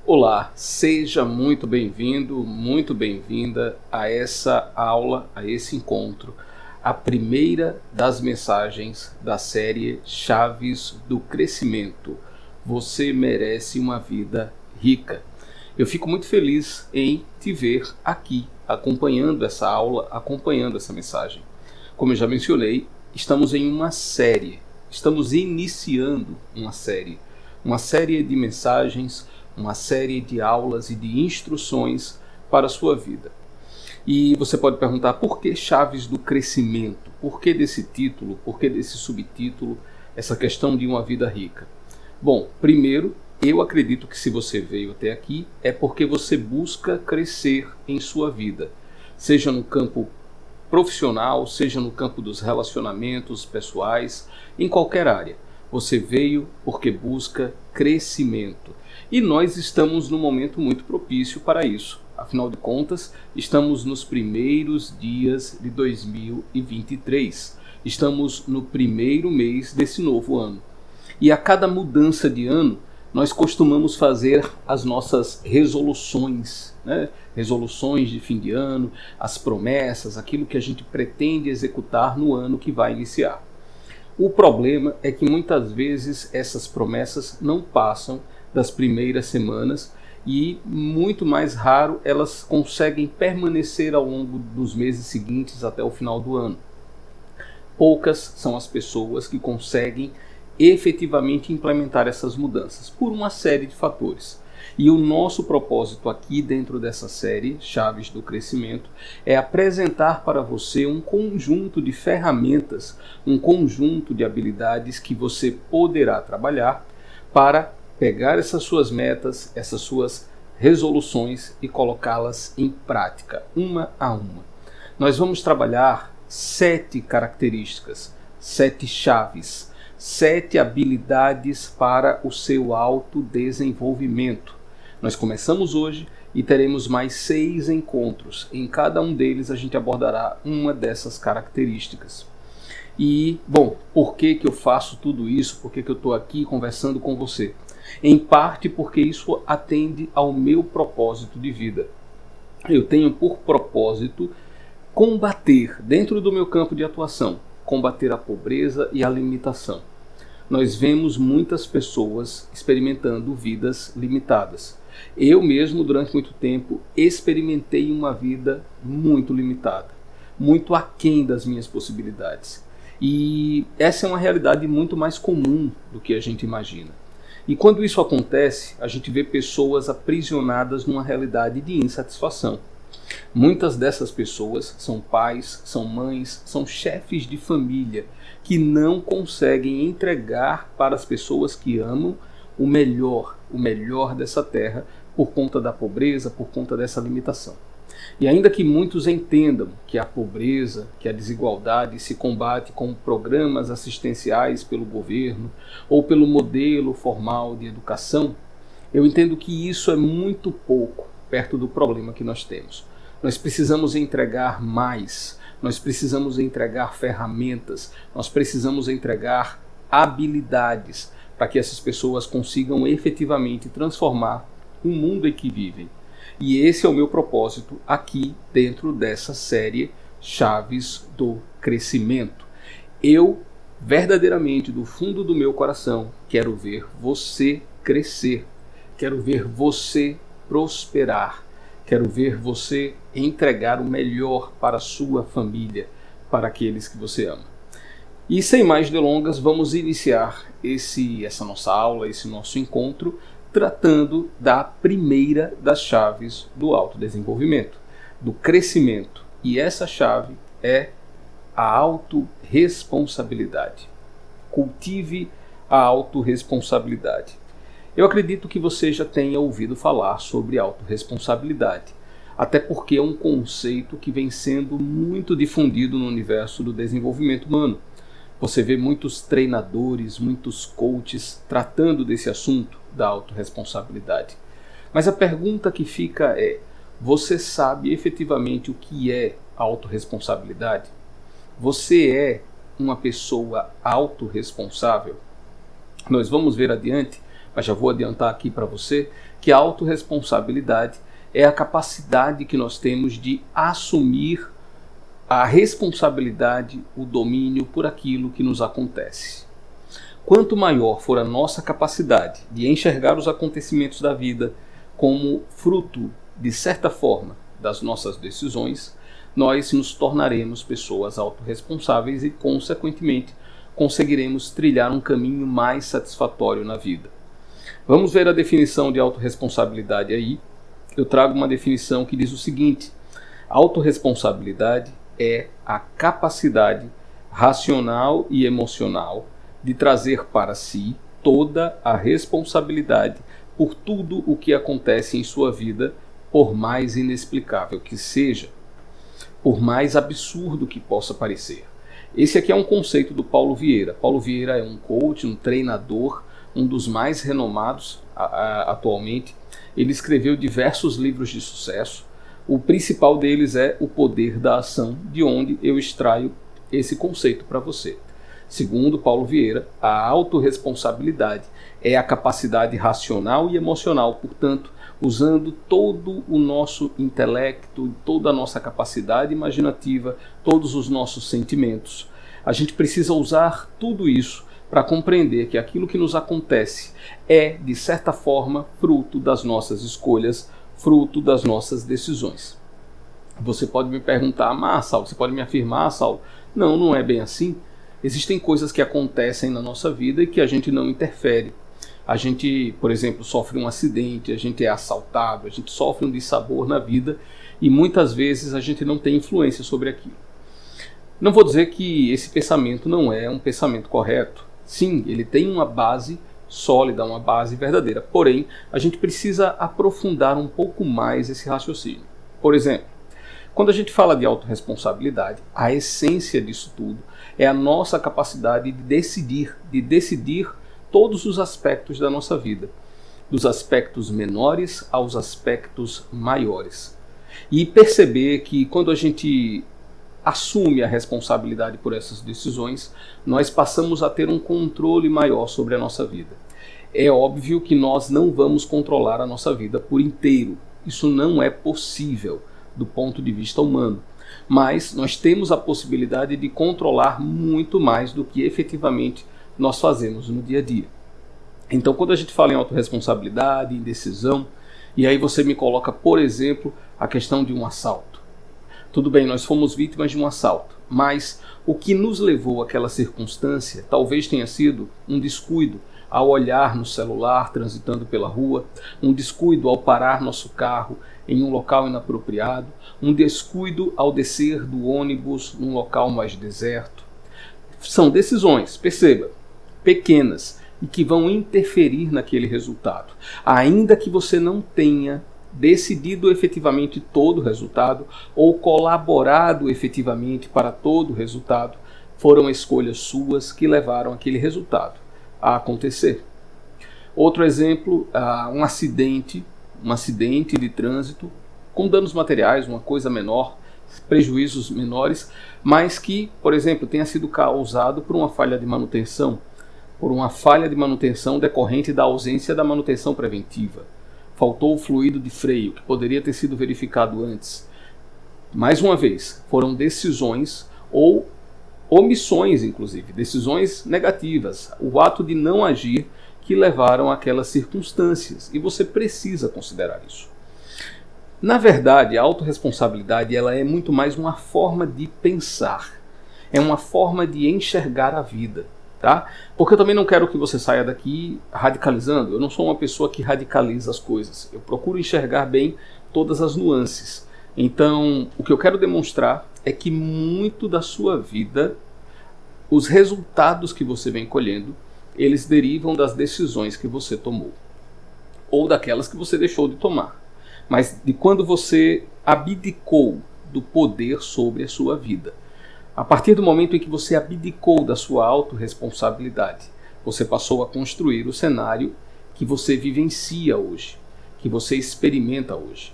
Olá, seja muito bem-vindo, muito bem-vinda a essa aula, a esse encontro, a primeira das mensagens da série Chaves do Crescimento. Você merece uma vida rica. Eu fico muito feliz em te ver aqui, acompanhando essa aula, acompanhando essa mensagem. Como eu já mencionei, estamos em uma série, estamos iniciando uma série de mensagens, uma série de aulas e de instruções para a sua vida. E você pode perguntar, por que Chaves do Crescimento? Por que desse título? Por que desse subtítulo? Essa questão de uma vida rica? Bom, primeiro, eu acredito que se você veio até aqui, é porque você busca crescer em sua vida. Seja no campo profissional, seja no campo dos relacionamentos pessoais, em qualquer área. Você veio porque busca crescimento. E nós estamos num momento muito propício para isso. Afinal de contas, estamos nos primeiros dias de 2023. Estamos no primeiro mês desse novo ano. E a cada mudança de ano, nós costumamos fazer as nossas resoluções, né? Resoluções de fim de ano, as promessas, aquilo que a gente pretende executar no ano que vai iniciar. O problema é que muitas vezes essas promessas não passam das primeiras semanas e muito mais raro elas conseguem permanecer ao longo dos meses seguintes até o final do ano. Poucas são as pessoas que conseguem efetivamente implementar essas mudanças por uma série de fatores. E o nosso propósito aqui dentro dessa série, Chaves do Crescimento, é apresentar para você um conjunto de ferramentas, um conjunto de habilidades que você poderá trabalhar para pegar essas suas metas, essas suas resoluções e colocá-las em prática, uma a uma. Nós vamos trabalhar 7 características, 7 chaves, 7 habilidades para o seu autodesenvolvimento. Nós começamos hoje e teremos mais 6 encontros. Em cada um deles a gente abordará uma dessas características. E, bom, por que eu faço tudo isso? Por que eu estou aqui conversando com você? Em parte porque isso atende ao meu propósito de vida. Eu tenho por propósito combater, dentro do meu campo de atuação, combater a pobreza e a limitação. Nós vemos muitas pessoas experimentando vidas limitadas. Eu mesmo, durante muito tempo, experimentei uma vida muito limitada, muito aquém das minhas possibilidades. E essa é uma realidade muito mais comum do que a gente imagina. E quando isso acontece, a gente vê pessoas aprisionadas numa realidade de insatisfação. Muitas dessas pessoas são pais, são mães, são chefes de família que não conseguem entregar para as pessoas que amam o melhor dessa terra por conta da pobreza, por conta dessa limitação. E ainda que muitos entendam que a pobreza, que a desigualdade se combate com programas assistenciais pelo governo ou pelo modelo formal de educação, eu entendo que isso é muito pouco perto do problema que nós temos. Nós precisamos entregar mais, nós precisamos entregar ferramentas, nós precisamos entregar habilidades para que essas pessoas consigam efetivamente transformar o mundo em que vivem. E esse é o meu propósito aqui dentro dessa série Chaves do Crescimento. Eu, verdadeiramente, do fundo do meu coração, quero ver você crescer, quero ver você prosperar, quero ver você entregar o melhor para a sua família, para aqueles que você ama. E sem mais delongas, vamos iniciar essa nossa aula, esse nosso encontro, tratando da primeira das chaves do autodesenvolvimento, do crescimento. E essa chave é a autorresponsabilidade. Cultive a autorresponsabilidade. Eu acredito que você já tenha ouvido falar sobre autorresponsabilidade, até porque é um conceito que vem sendo muito difundido no universo do desenvolvimento humano. Você vê muitos treinadores, muitos coaches tratando desse assunto da autorresponsabilidade. Mas a pergunta que fica é: você sabe efetivamente o que é autorresponsabilidade? Você é uma pessoa autorresponsável? Nós vamos ver adiante, mas já vou adiantar aqui para você que a autorresponsabilidade é a capacidade que nós temos de assumir a responsabilidade, o domínio por aquilo que nos acontece. Quanto maior for a nossa capacidade de enxergar os acontecimentos da vida como fruto, de certa forma, das nossas decisões, nós nos tornaremos pessoas autorresponsáveis e, consequentemente, conseguiremos trilhar um caminho mais satisfatório na vida. Vamos ver a definição de autorresponsabilidade aí. Eu trago uma definição que diz o seguinte: autorresponsabilidade é a capacidade racional e emocional de trazer para si toda a responsabilidade por tudo o que acontece em sua vida, por mais inexplicável que seja, por mais absurdo que possa parecer. Esse aqui é um conceito do Paulo Vieira. Paulo Vieira é um coach, um treinador, um dos mais renomados atualmente. Ele escreveu diversos livros de sucesso. O principal deles é O Poder da Ação, de onde eu extraio esse conceito para você. Segundo Paulo Vieira, a autorresponsabilidade é a capacidade racional e emocional, portanto, usando todo o nosso intelecto, toda a nossa capacidade imaginativa, todos os nossos sentimentos. A gente precisa usar tudo isso para compreender que aquilo que nos acontece é, de certa forma, fruto das nossas escolhas, fruto das nossas decisões. Você pode me perguntar, mas Saulo, você pode me afirmar, Saulo? Não, não é bem assim. Existem coisas que acontecem na nossa vida e que a gente não interfere. A gente, por exemplo, sofre um acidente, a gente é assaltado, a gente sofre um dissabor na vida e muitas vezes a gente não tem influência sobre aquilo. Não vou dizer que esse pensamento não é um pensamento correto. Sim, ele tem uma base sólida, uma base verdadeira. Porém, a gente precisa aprofundar um pouco mais esse raciocínio. Por exemplo, quando a gente fala de autorresponsabilidade, a essência disso tudo é a nossa capacidade de decidir todos os aspectos da nossa vida, dos aspectos menores aos aspectos maiores. E perceber que quando a gente assume a responsabilidade por essas decisões, nós passamos a ter um controle maior sobre a nossa vida. É óbvio que nós não vamos controlar a nossa vida por inteiro. Isso não é possível do ponto de vista humano. Mas nós temos a possibilidade de controlar muito mais do que efetivamente nós fazemos no dia a dia. Então, quando a gente fala em autorresponsabilidade, em decisão, e aí você me coloca, por exemplo, a questão de um assalto. Tudo bem, nós fomos vítimas de um assalto, mas o que nos levou àquela circunstância talvez tenha sido um descuido ao olhar no celular transitando pela rua, um descuido ao parar nosso carro em um local inapropriado, um descuido ao descer do ônibus num local mais deserto. São decisões, perceba, pequenas e que vão interferir naquele resultado. Ainda que você não tenha decidido efetivamente todo o resultado ou colaborado efetivamente para todo o resultado, foram escolhas suas que levaram aquele resultado a acontecer. Outro exemplo, um acidente de trânsito com danos materiais, uma coisa menor, prejuízos menores, mas que, por exemplo, tenha sido causado por uma falha de manutenção, decorrente da ausência da manutenção preventiva. Faltou o fluido de freio, que poderia ter sido verificado antes. Mais uma vez, foram decisões ou omissões, inclusive, decisões negativas, o ato de não agir que levaram àquelas circunstâncias, e você precisa considerar isso. Na verdade, a autorresponsabilidade ela é muito mais uma forma de pensar, é uma forma de enxergar a vida, tá? Porque eu também não quero que você saia daqui radicalizando, eu não sou uma pessoa que radicaliza as coisas, eu procuro enxergar bem todas as nuances. Então, o que eu quero demonstrar é que muito da sua vida, os resultados que você vem colhendo, eles derivam das decisões que você tomou, ou daquelas que você deixou de tomar, mas de quando você abdicou do poder sobre a sua vida. A partir do momento em que você abdicou da sua autorresponsabilidade, você passou a construir o cenário que você vivencia hoje, que você experimenta hoje.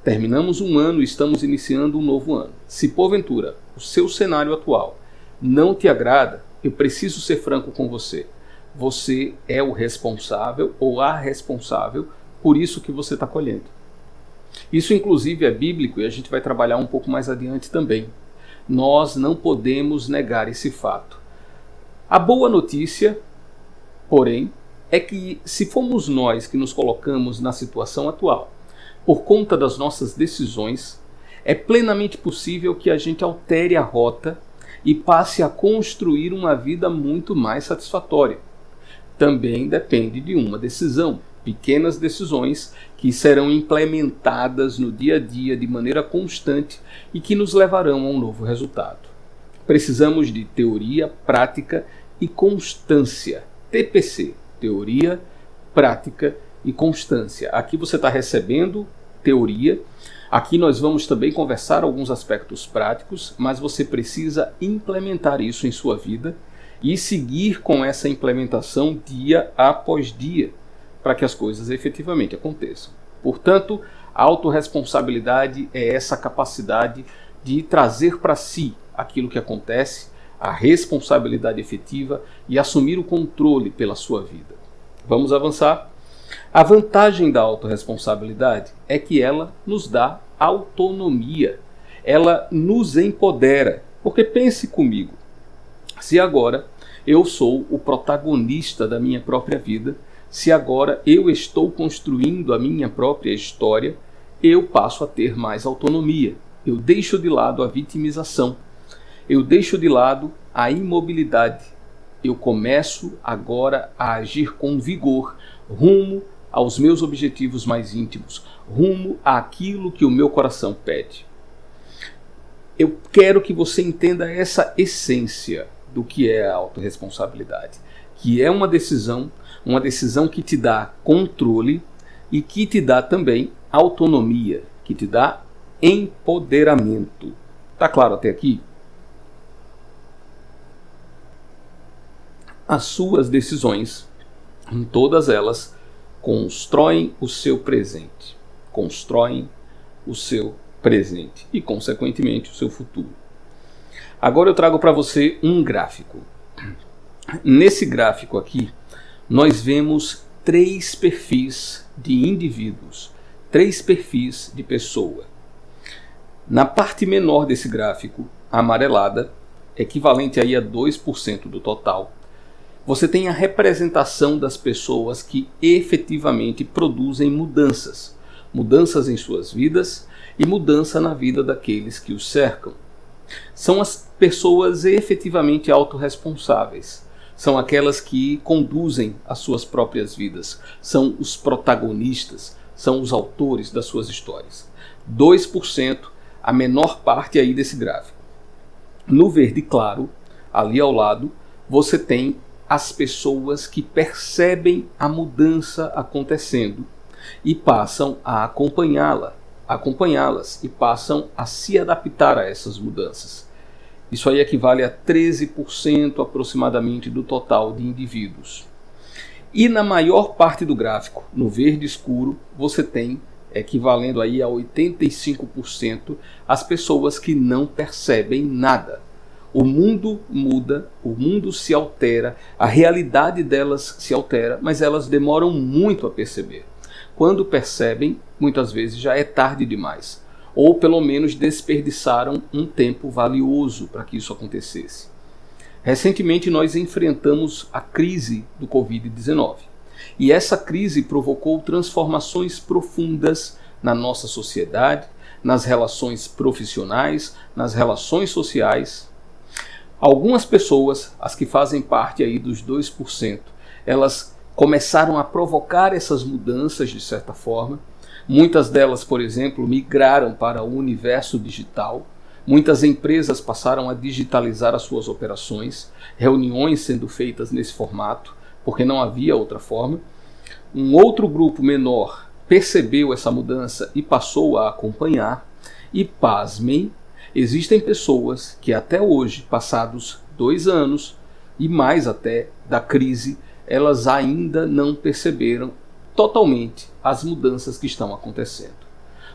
Terminamos um ano e estamos iniciando um novo ano. Se porventura o seu cenário atual não te agrada, eu preciso ser franco com você. Você é o responsável ou a responsável por isso que você está colhendo. Isso inclusive é bíblico e a gente vai trabalhar um pouco mais adiante também. Nós não podemos negar esse fato. A boa notícia, porém, é que se fomos nós que nos colocamos na situação atual, por conta das nossas decisões, é plenamente possível que a gente altere a rota e passe a construir uma vida muito mais satisfatória. Também depende de uma decisão, pequenas decisões que serão implementadas no dia a dia de maneira constante e que nos levarão a um novo resultado. Precisamos de teoria, prática e constância. TPC, teoria, prática e constância. Aqui você está recebendo teoria. Aqui nós vamos também conversar alguns aspectos práticos, mas você precisa implementar isso em sua vida e seguir com essa implementação dia após dia, para que as coisas efetivamente aconteçam. Portanto, a autorresponsabilidade é essa capacidade de trazer para si aquilo que acontece, a responsabilidade efetiva e assumir o controle pela sua vida. Vamos avançar? A vantagem da autorresponsabilidade é que ela nos dá autonomia, ela nos empodera. Porque pense comigo, se agora eu sou o protagonista da minha própria vida, se agora eu estou construindo a minha própria história, eu passo a ter mais autonomia. Eu deixo de lado a vitimização, eu deixo de lado a imobilidade. Eu começo agora a agir com vigor, rumo aos meus objetivos mais íntimos, rumo àquilo que o meu coração pede. Eu quero que você entenda essa essência do que é a autorresponsabilidade, que é uma decisão que te dá controle e que te dá também autonomia, que te dá empoderamento. Tá claro até aqui? As suas decisões, em todas elas, constroem o seu presente. Constroem o seu presente e, consequentemente, o seu futuro. Agora eu trago para você um gráfico. Nesse gráfico aqui, nós vemos 3 perfis de indivíduos, 3 perfis de pessoa. Na parte menor desse gráfico, amarelada, equivalente aí a 2% do total, você tem a representação das pessoas que efetivamente produzem mudanças. Mudanças em suas vidas e mudança na vida daqueles que os cercam. São as pessoas efetivamente autorresponsáveis. São aquelas que conduzem as suas próprias vidas. São os protagonistas, são os autores das suas histórias. 2%, a menor parte aí desse gráfico. No verde claro, ali ao lado, você tem as pessoas que percebem a mudança acontecendo e passam a acompanhá-las e passam a se adaptar a essas mudanças. Isso aí equivale a 13% aproximadamente do total de indivíduos. E na maior parte do gráfico, no verde escuro, você tem, equivalendo aí a 85%, as pessoas que não percebem nada. O mundo muda, o mundo se altera, a realidade delas se altera, mas elas demoram muito a perceber. Quando percebem, muitas vezes já é tarde demais, ou pelo menos desperdiçaram um tempo valioso para que isso acontecesse. Recentemente nós enfrentamos a crise do Covid-19, e essa crise provocou transformações profundas na nossa sociedade, nas relações profissionais, nas relações sociais. Algumas pessoas, as que fazem parte aí dos 2%, elas começaram a provocar essas mudanças de certa forma. Muitas delas, por exemplo, migraram para o universo digital. Muitas empresas passaram a digitalizar as suas operações, reuniões sendo feitas nesse formato, porque não havia outra forma. Um outro grupo menor percebeu essa mudança e passou a acompanhar. E pasmem, existem pessoas que até hoje, passados 2 anos e mais até da crise, elas ainda não perceberam totalmente as mudanças que estão acontecendo.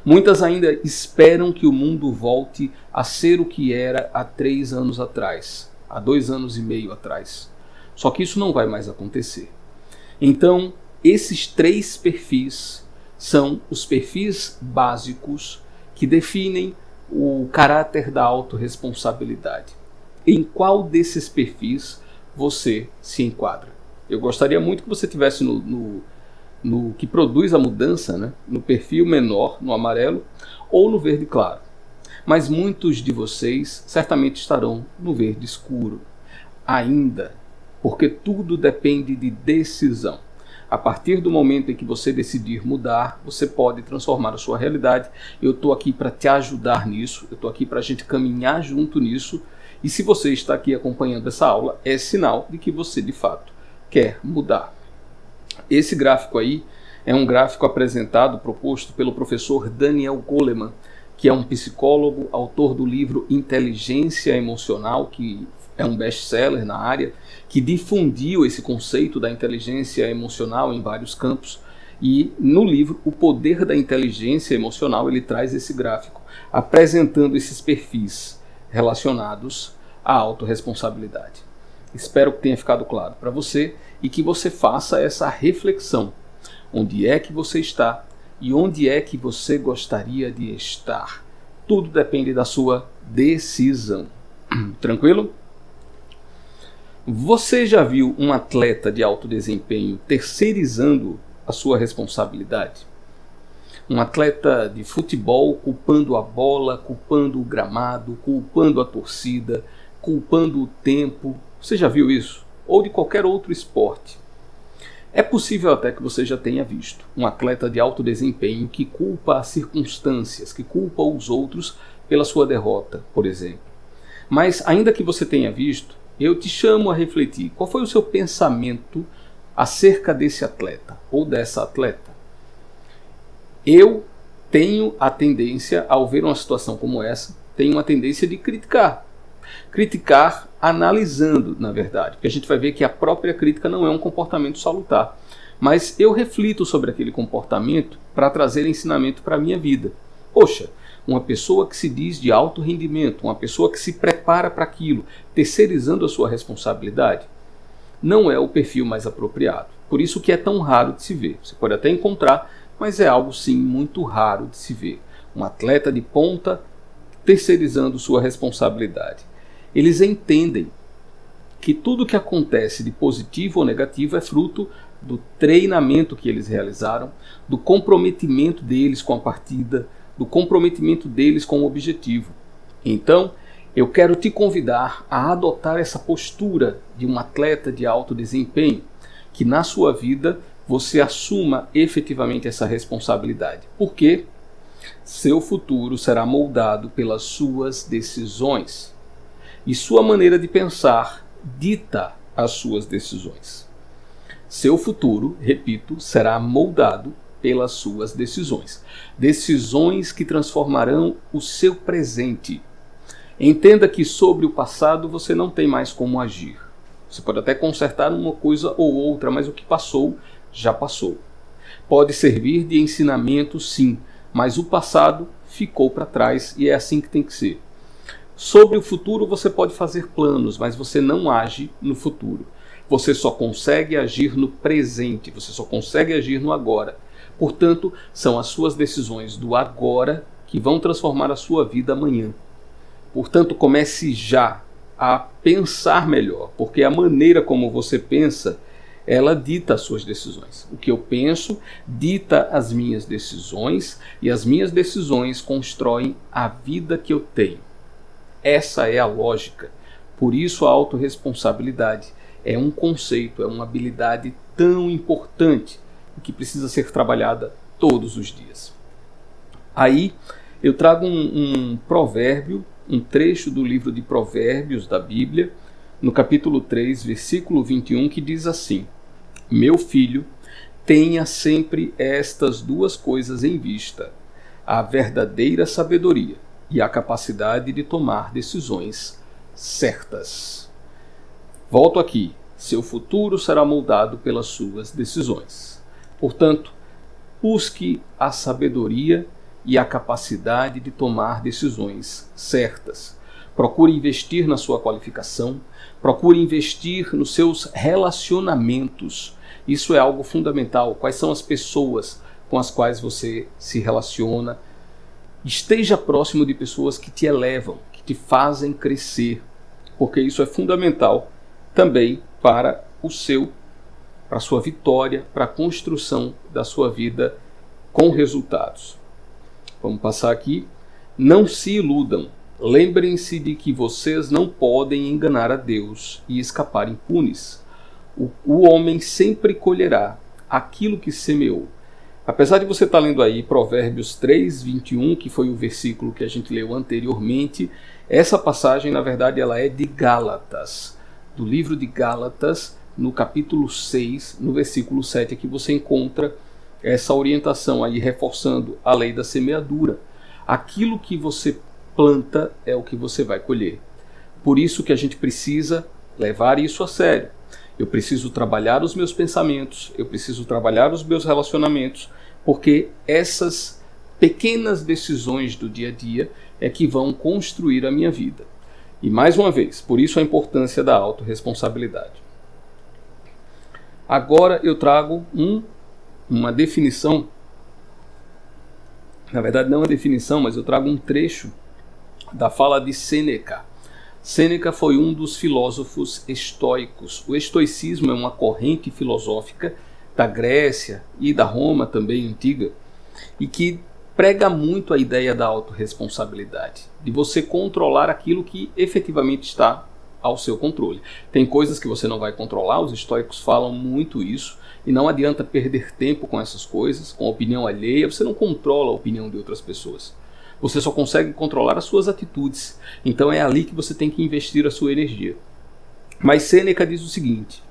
Muitas ainda esperam que o mundo volte a ser o que era há 3 anos atrás, há 2 anos e meio atrás. Só que isso não vai mais acontecer. Então, esses 3 perfis são os perfis básicos que definem o caráter da autorresponsabilidade. Em qual desses perfis você se enquadra? Eu gostaria muito que você estivesse no que produz a mudança, né? No perfil menor, no amarelo, ou no verde claro. Mas muitos de vocês certamente estarão no verde escuro ainda, porque tudo depende de decisão. A partir do momento em que você decidir mudar, você pode transformar a sua realidade. Eu estou aqui para te ajudar nisso, eu estou aqui para a gente caminhar junto nisso. E se você está aqui acompanhando essa aula, é sinal de que você de fato quer mudar. Esse gráfico aí é um gráfico proposto pelo professor Daniel Goleman, que é um psicólogo, autor do livro Inteligência Emocional, que é um best-seller na área, que difundiu esse conceito da inteligência emocional em vários campos. E no livro O Poder da Inteligência Emocional, ele traz esse gráfico apresentando esses perfis relacionados à autorresponsabilidade. Espero que tenha ficado claro para você e que você faça essa reflexão. Onde é que você está e onde é que você gostaria de estar? Tudo depende da sua decisão. Tranquilo? Você já viu um atleta de alto desempenho terceirizando a sua responsabilidade? Um atleta de futebol culpando a bola, culpando o gramado, culpando a torcida, culpando o tempo. Você já viu isso? Ou de qualquer outro esporte. É possível até que você já tenha visto um atleta de alto desempenho que culpa as circunstâncias, que culpa os outros pela sua derrota, por exemplo. Mas ainda que você tenha visto, eu te chamo a refletir. Qual foi o seu pensamento acerca desse atleta ou dessa atleta? Eu tenho a tendência, ao ver uma situação como essa, tenho uma tendência de criticar. Criticar analisando, na verdade, porque a gente vai ver que a própria crítica não é um comportamento salutar. Mas eu reflito sobre aquele comportamento para trazer ensinamento para a minha vida. Poxa, uma pessoa que se diz de alto rendimento, uma pessoa que se prepara para aquilo, terceirizando a sua responsabilidade, não é o perfil mais apropriado. Por isso que é tão raro de se ver. Você pode até encontrar, mas é algo sim muito raro de se ver. Um atleta de ponta terceirizando sua responsabilidade. Eles entendem que tudo que acontece de positivo ou negativo é fruto do treinamento que eles realizaram, do comprometimento deles com a partida, do comprometimento deles com o objetivo. Então, eu quero te convidar a adotar essa postura de um atleta de alto desempenho, que na sua vida você assuma efetivamente essa responsabilidade. Porque seu futuro será moldado pelas suas decisões. E sua maneira de pensar dita as suas decisões. Seu futuro, repito, será moldado pelas suas decisões. Decisões que transformarão o seu presente. Entenda que sobre o passado você não tem mais como agir. Você pode até consertar uma coisa ou outra, mas o que passou, já passou. Pode servir de ensinamento, sim, mas o passado ficou para trás e é assim que tem que ser. Sobre o futuro você pode fazer planos, mas você não age no futuro. Você só consegue agir no presente, você só consegue agir no agora. Portanto, são as suas decisões do agora que vão transformar a sua vida amanhã. Portanto, comece já a pensar melhor, porque a maneira como você pensa, ela dita as suas decisões. O que eu penso dita as minhas decisões e as minhas decisões constroem a vida que eu tenho. Essa é a lógica. Por isso a autorresponsabilidade é um conceito, é uma habilidade tão importante que precisa ser trabalhada todos os dias. Aí eu trago um provérbio, um trecho do livro de Provérbios da Bíblia, no capítulo 3, versículo 21, que diz assim: Meu filho, tenha sempre estas duas coisas em vista, a verdadeira sabedoria e a capacidade de tomar decisões certas. Volto aqui. Seu futuro será moldado pelas suas decisões. Portanto, busque a sabedoria e a capacidade de tomar decisões certas. Procure investir na sua qualificação, procure investir nos seus relacionamentos. Isso é algo fundamental. Quais são as pessoas com as quais você se relaciona. Esteja próximo de pessoas que te elevam, que te fazem crescer, porque isso é fundamental também para a sua vitória, para a construção da sua vida com resultados. Vamos passar aqui. Não se iludam. Lembrem-se de que vocês não podem enganar a Deus e escapar impunes. O homem sempre colherá aquilo que semeou. Apesar de você estar lendo aí Provérbios 3, 21, que foi o versículo que a gente leu anteriormente, essa passagem, na verdade, ela é de Gálatas. Do livro de Gálatas, no capítulo 6, no versículo 7, aqui você encontra essa orientação aí, reforçando a lei da semeadura. Aquilo que você planta é o que você vai colher. Por isso que a gente precisa levar isso a sério. Eu preciso trabalhar os meus pensamentos, eu preciso trabalhar os meus relacionamentos, porque essas pequenas decisões do dia a dia é que vão construir a minha vida. E mais uma vez, por isso a importância da autorresponsabilidade. Agora eu trago uma definição, na verdade não uma definição, mas eu trago um trecho da fala de Sêneca. Sêneca foi um dos filósofos estoicos. O estoicismo é uma corrente filosófica da Grécia e da Roma também antiga, e que prega muito a ideia da autorresponsabilidade, de você controlar aquilo que efetivamente está ao seu controle. Tem coisas que você não vai controlar, os estoicos falam muito isso, e não adianta perder tempo com essas coisas, com a opinião alheia. Você não controla a opinião de outras pessoas. Você só consegue controlar as suas atitudes. Então é ali que você tem que investir a sua energia. Mas Sêneca diz o seguinte: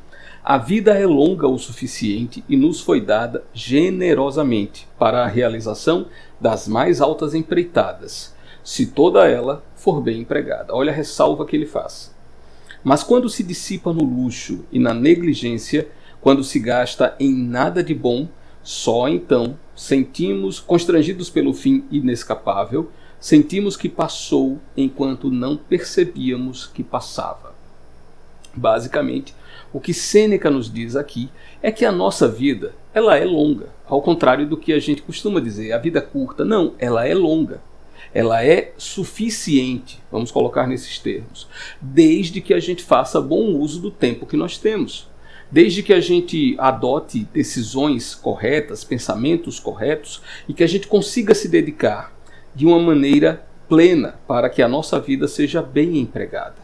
a vida é longa o suficiente e nos foi dada generosamente para a realização das mais altas empreitadas, se toda ela for bem empregada. Olha a ressalva que ele faz. Mas quando se dissipa no luxo e na negligência, quando se gasta em nada de bom, só então sentimos, constrangidos pelo fim inescapável, sentimos que passou enquanto não percebíamos que passava. Basicamente, o que Sêneca nos diz aqui é que a nossa vida, ela é longa. Ao contrário do que a gente costuma dizer, a vida é curta. Não, ela é longa. Ela é suficiente, vamos colocar nesses termos, desde que a gente faça bom uso do tempo que nós temos. Desde que a gente adote decisões corretas, pensamentos corretos, e que a gente consiga se dedicar de uma maneira plena para que a nossa vida seja bem empregada.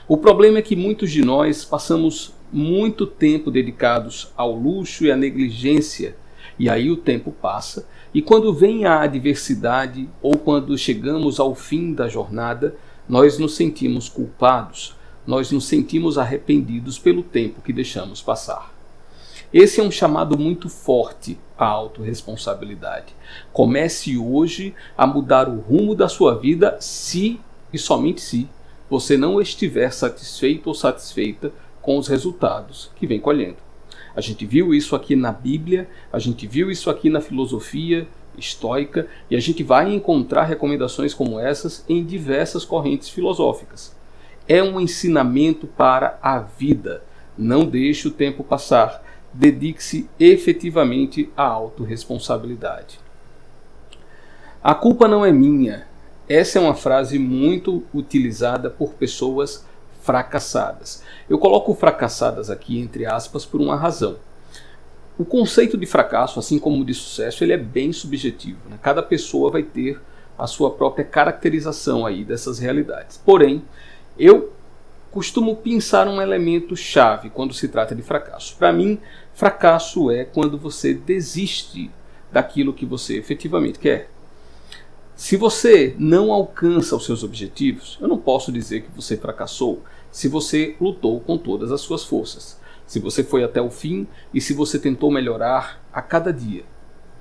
O problema é que muitos de nós passamos muito tempo dedicados ao luxo e à negligência, e aí o tempo passa, e quando vem a adversidade ou quando chegamos ao fim da jornada, nós nos sentimos culpados. Nós nos sentimos arrependidos pelo tempo que deixamos passar. Esse é um chamado muito forte à autorresponsabilidade. Comece hoje a mudar o rumo da sua vida se, e somente se, você não estiver satisfeito ou satisfeita com os resultados que vem colhendo. A gente viu isso aqui na Bíblia, a gente viu isso aqui na filosofia estoica, e a gente vai encontrar recomendações como essas em diversas correntes filosóficas. É um ensinamento para a vida. Não deixe o tempo passar. Dedique-se efetivamente à autorresponsabilidade. A culpa não é minha. Essa é uma frase muito utilizada por pessoas fracassadas. Eu coloco fracassadas aqui entre aspas por uma razão. O conceito de fracasso, assim como o de sucesso, ele é bem subjetivo, né? Cada pessoa vai ter a sua própria caracterização aí dessas realidades. Porém, eu costumo pensar um elemento chave quando se trata de fracasso. Para mim, fracasso é quando você desiste daquilo que você efetivamente quer. Se você não alcança os seus objetivos, eu não posso dizer que você fracassou se você lutou com todas as suas forças, se você foi até o fim e se você tentou melhorar a cada dia.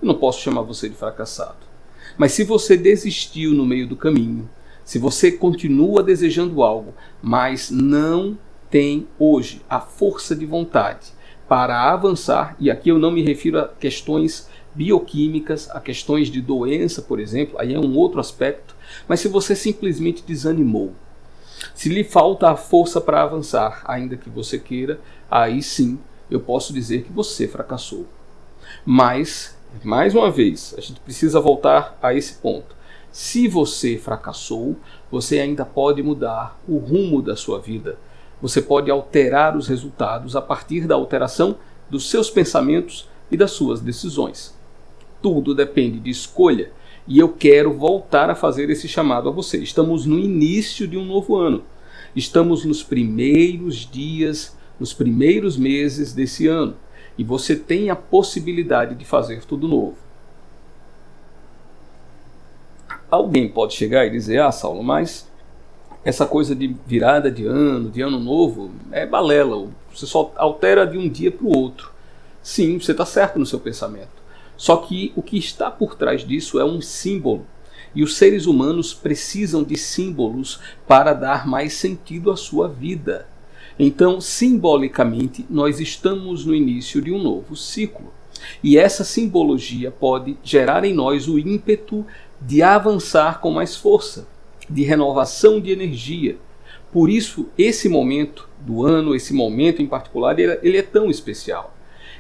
Eu não posso chamar você de fracassado. Mas se você desistiu no meio do caminho, se você continua desejando algo, mas não tem hoje a força de vontade para avançar, e aqui eu não me refiro a questões bioquímicas, a questões de doença, por exemplo, aí é um outro aspecto, mas se você simplesmente desanimou, se lhe falta a força para avançar, ainda que você queira, aí sim eu posso dizer que você fracassou. Mas Mais uma vez, a gente precisa voltar a esse ponto. Se você fracassou, você ainda pode mudar o rumo da sua vida. Você pode alterar os resultados a partir da alteração dos seus pensamentos e das suas decisões. Tudo depende de escolha. E eu quero voltar a fazer esse chamado a você. Estamos no início de um novo ano. Estamos nos primeiros dias, nos primeiros meses desse ano. E você tem a possibilidade de fazer tudo novo. Alguém pode chegar e dizer: Saulo, mas essa coisa de virada de ano novo, é balela. Você só altera de um dia para o outro. Sim, você está certo no seu pensamento. Só que o que está por trás disso é um símbolo. E os seres humanos precisam de símbolos para dar mais sentido à sua vida. Então, simbolicamente, nós estamos no início de um novo ciclo. E essa simbologia pode gerar em nós o ímpeto de avançar com mais força, de renovação de energia. Por isso, esse momento do ano, esse momento em particular, ele é tão especial.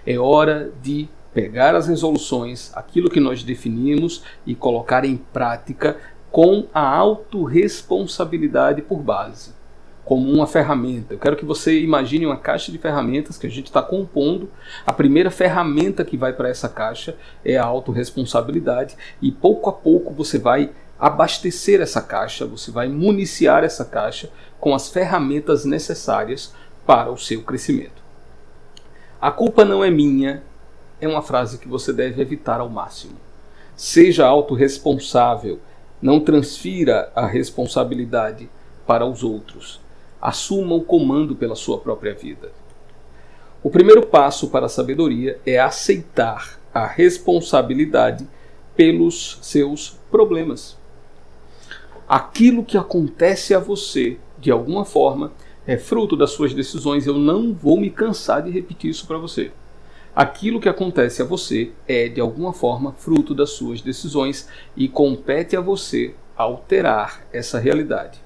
É hora de pegar as resoluções, aquilo que nós definimos, e colocar em prática com a autorresponsabilidade por base, como uma ferramenta. Eu quero que você imagine uma caixa de ferramentas que a gente está compondo. A primeira ferramenta que vai para essa caixa é a autorresponsabilidade, e pouco a pouco você vai abastecer essa caixa, você vai municiar essa caixa com as ferramentas necessárias para o seu crescimento. A culpa não é minha, é uma frase que você deve evitar ao máximo. Seja autorresponsável, não transfira a responsabilidade para os outros. Assuma o comando pela sua própria vida. O primeiro passo para a sabedoria é aceitar a responsabilidade pelos seus problemas. Aquilo que acontece a você, de alguma forma, é fruto das suas decisões. Eu não vou me cansar de repetir isso para você. Aquilo que acontece a você é, de alguma forma, fruto das suas decisões, e compete a você alterar essa realidade.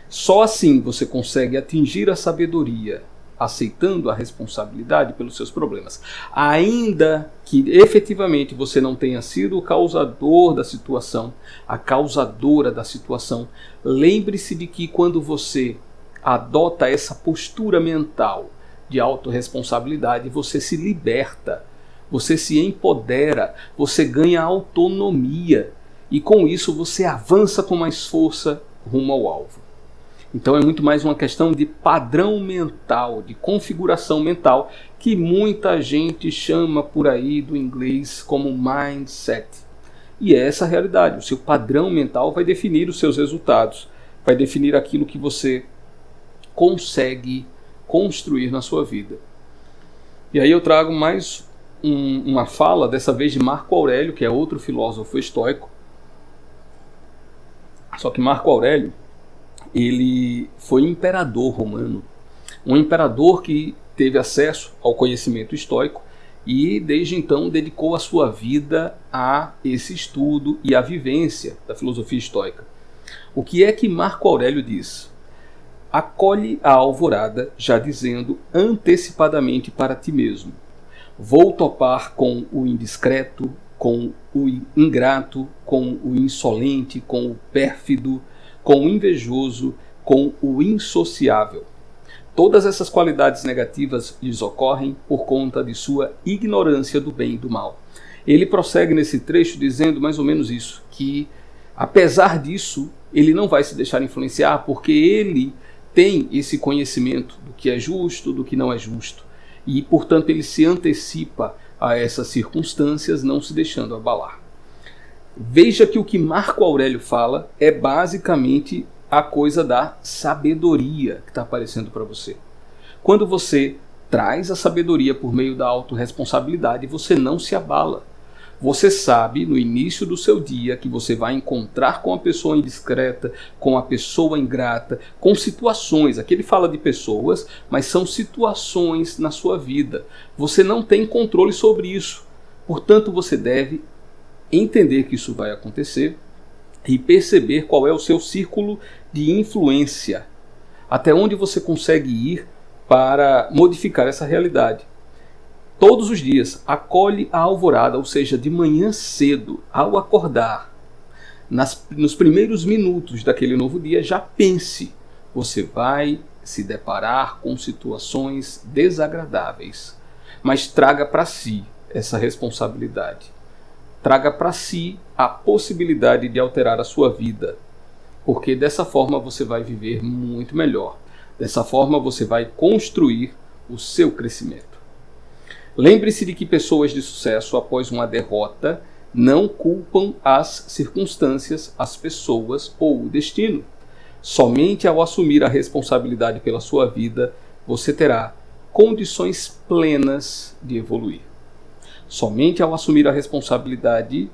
Só assim você consegue atingir a sabedoria, aceitando a responsabilidade pelos seus problemas. Ainda que efetivamente você não tenha sido o causador da situação, a causadora da situação, lembre-se de que quando você adota essa postura mental de autorresponsabilidade, você se liberta, você se empodera, você ganha autonomia, e com isso você avança com mais força rumo ao alvo. Então é muito mais uma questão de padrão mental, de configuração mental, que muita gente chama por aí do inglês como mindset. E é essa a realidade. O seu padrão mental vai definir os seus resultados, vai definir aquilo que você consegue construir na sua vida. E aí eu trago mais uma fala, dessa vez de Marco Aurélio, que é outro filósofo estoico. Só que Marco Aurélio, ele foi imperador romano, um imperador que teve acesso ao conhecimento estoico e desde então dedicou a sua vida a esse estudo e à vivência da filosofia estoica. O que é que Marco Aurélio diz? Acolhe a alvorada, já dizendo antecipadamente para ti mesmo: vou topar com o indiscreto, com o ingrato, com o insolente, com o pérfido, com o invejoso, com o insociável. Todas essas qualidades negativas lhes ocorrem por conta de sua ignorância do bem e do mal. Ele prossegue nesse trecho dizendo mais ou menos isso, que apesar disso, ele não vai se deixar influenciar, porque ele tem esse conhecimento do que é justo, do que não é justo, e portanto ele se antecipa a essas circunstâncias, não se deixando abalar. Veja que o que Marco Aurélio fala é basicamente a coisa da sabedoria que está aparecendo para você. Quando você traz a sabedoria por meio da autorresponsabilidade, você não se abala. Você sabe no início do seu dia que você vai encontrar com a pessoa indiscreta, com a pessoa ingrata, com situações. Aqui ele fala de pessoas, mas são situações na sua vida. Você não tem controle sobre isso. Portanto, você deve entender que isso vai acontecer e perceber qual é o seu círculo de influência, até onde você consegue ir para modificar essa realidade. Todos os dias, acolhe a alvorada, ou seja, de manhã cedo, ao acordar, nos primeiros minutos daquele novo dia, já pense, você vai se deparar com situações desagradáveis, mas traga para si essa responsabilidade. Traga para si a possibilidade de alterar a sua vida, porque dessa forma você vai viver muito melhor. Dessa forma você vai construir o seu crescimento. Lembre-se de que pessoas de sucesso, após uma derrota, não culpam as circunstâncias, as pessoas ou o destino. Somente ao assumir a responsabilidade pela sua vida, você terá condições plenas de evoluir. Somente ao assumir a responsabilidade,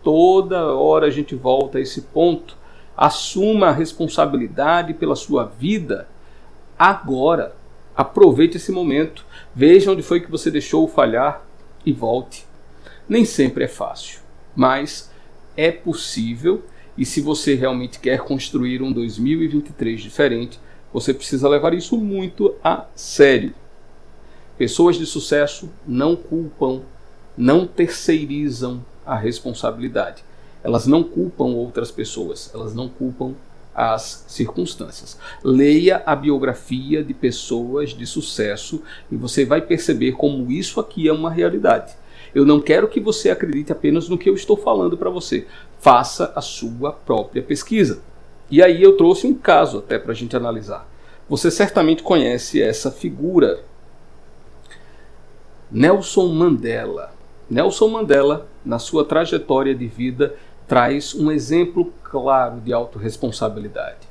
toda hora a gente volta a esse ponto, assuma a responsabilidade pela sua vida agora. Aproveite esse momento, veja onde foi que você deixou falhar e volte. Nem sempre é fácil, mas é possível, e se você realmente quer construir um 2023 diferente, você precisa levar isso muito a sério. Pessoas de sucesso não culpam, não terceirizam a responsabilidade. Elas não culpam outras pessoas, elas não culpam as circunstâncias. Leia a biografia de pessoas de sucesso e você vai perceber como isso aqui é uma realidade. Eu não quero que você acredite apenas no que eu estou falando para você. Faça a sua própria pesquisa. E aí eu trouxe um caso até para a gente analisar. Você certamente conhece essa figura, Nelson Mandela. Nelson Mandela, na sua trajetória de vida, traz um exemplo claro de autorresponsabilidade.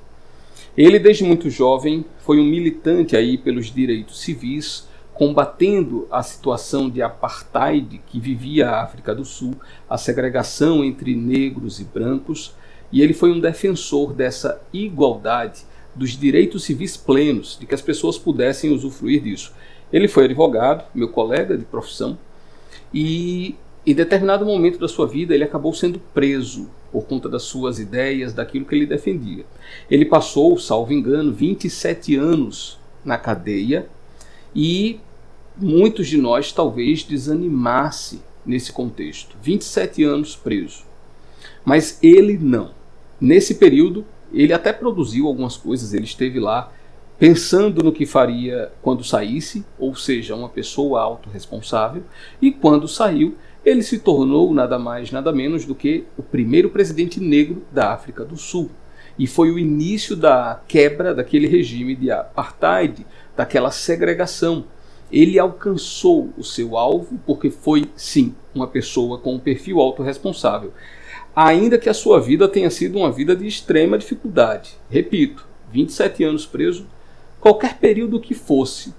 Ele, desde muito jovem, foi um militante aí pelos direitos civis, combatendo a situação de apartheid que vivia a África do Sul, a segregação entre negros e brancos, e ele foi um defensor dessa igualdade, dos direitos civis plenos, de que as pessoas pudessem usufruir disso. Ele foi advogado, meu colega de profissão, e em determinado momento da sua vida ele acabou sendo preso por conta das suas ideias, daquilo que ele defendia. Ele passou, salvo engano, 27 anos na cadeia e muitos de nós talvez desanimasse nesse contexto. 27 anos preso. Mas ele não. Nesse período, ele até produziu algumas coisas, ele esteve lá pensando no que faria quando saísse, ou seja, uma pessoa autorresponsável, e quando saiu, ele se tornou nada mais, nada menos do que o primeiro presidente negro da África do Sul. E foi o início da quebra daquele regime de apartheid, daquela segregação. Ele alcançou o seu alvo porque foi, sim, uma pessoa com um perfil autorresponsável. Ainda que a sua vida tenha sido uma vida de extrema dificuldade. Repito, 27 anos preso, qualquer período que fosse,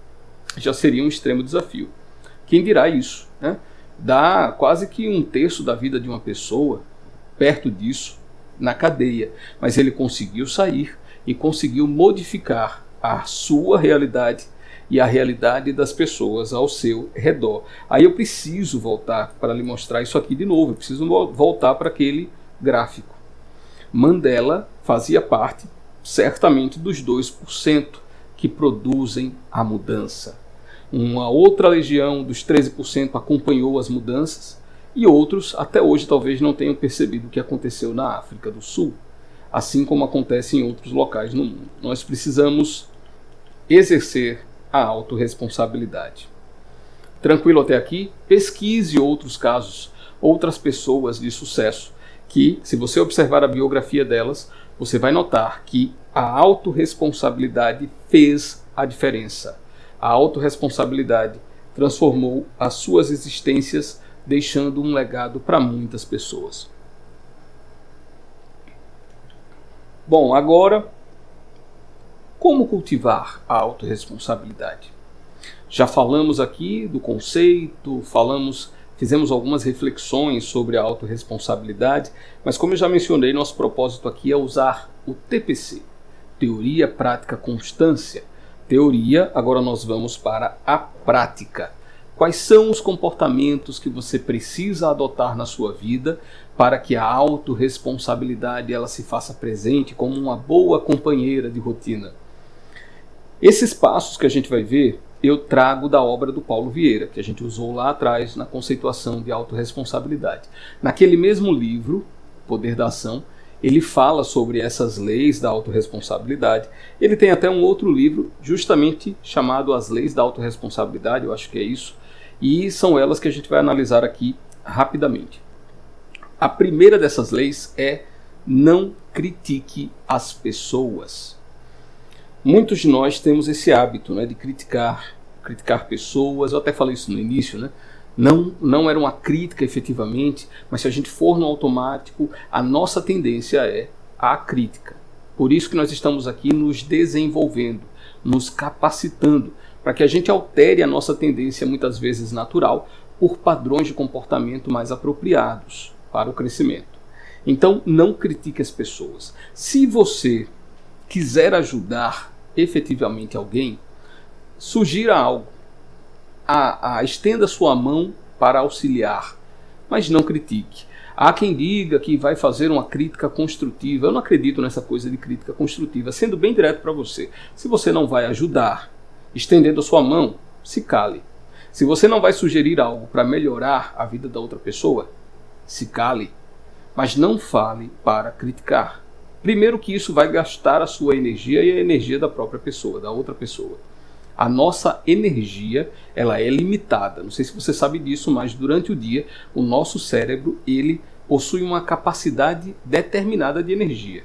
já seria um extremo desafio. Quem dirá isso, né? Dá quase que um terço da vida de uma pessoa, perto disso, na cadeia. Mas ele conseguiu sair e conseguiu modificar a sua realidade e a realidade das pessoas ao seu redor. Aí eu preciso voltar para lhe mostrar isso aqui de novo, eu preciso voltar para aquele gráfico. Mandela fazia parte, certamente, dos 2% que produzem a mudança. Uma outra legião dos 13% acompanhou as mudanças e outros até hoje talvez não tenham percebido o que aconteceu na África do Sul, assim como acontece em outros locais no mundo. Nós precisamos exercer a autorresponsabilidade. Tranquilo até aqui? Pesquise outros casos, outras pessoas de sucesso que, se você observar a biografia delas, você vai notar que a autorresponsabilidade fez a diferença. A autorresponsabilidade transformou as suas existências, deixando um legado para muitas pessoas. Bom, agora, como cultivar a autorresponsabilidade? Já falamos aqui do conceito, fizemos algumas reflexões sobre a autorresponsabilidade, mas como eu já mencionei, nosso propósito aqui é usar o TPC, Teoria, Prática, Constância. Teoria, agora nós vamos para a prática. Quais são os comportamentos que você precisa adotar na sua vida para que a autorresponsabilidade ela se faça presente como uma boa companheira de rotina? Esses passos que a gente vai ver, eu trago da obra do Paulo Vieira, que a gente usou lá atrás na conceituação de autorresponsabilidade. Naquele mesmo livro, Poder da Ação, ele fala sobre essas leis da autorresponsabilidade. Ele tem até um outro livro justamente chamado As Leis da Autorresponsabilidade, eu acho que é isso, e são elas que a gente vai analisar aqui rapidamente. A primeira dessas leis é: não critique as pessoas. Muitos de nós temos esse hábito, né, de criticar pessoas. Eu até falei isso no início, né? Não era uma crítica efetivamente, mas se a gente for no automático, a nossa tendência é a crítica. Por isso que nós estamos aqui nos desenvolvendo, nos capacitando, para que a gente altere a nossa tendência, muitas vezes natural, por padrões de comportamento mais apropriados para o crescimento. Então, não critique as pessoas. Se você quiser ajudar efetivamente alguém, sugira algo. Estenda sua mão para auxiliar, mas não critique. Há quem diga que vai fazer uma crítica construtiva. Eu não acredito nessa coisa de crítica construtiva. Sendo bem direto para você, se você não vai ajudar, estendendo a sua mão, se cale. Se você não vai sugerir algo para melhorar a vida da outra pessoa, se cale. Mas não fale para criticar. Primeiro que isso vai gastar a sua energia e a energia da própria pessoa, da outra pessoa. A nossa energia, ela é limitada. Não sei se você sabe disso, mas durante o dia, o nosso cérebro, ele possui uma capacidade determinada de energia.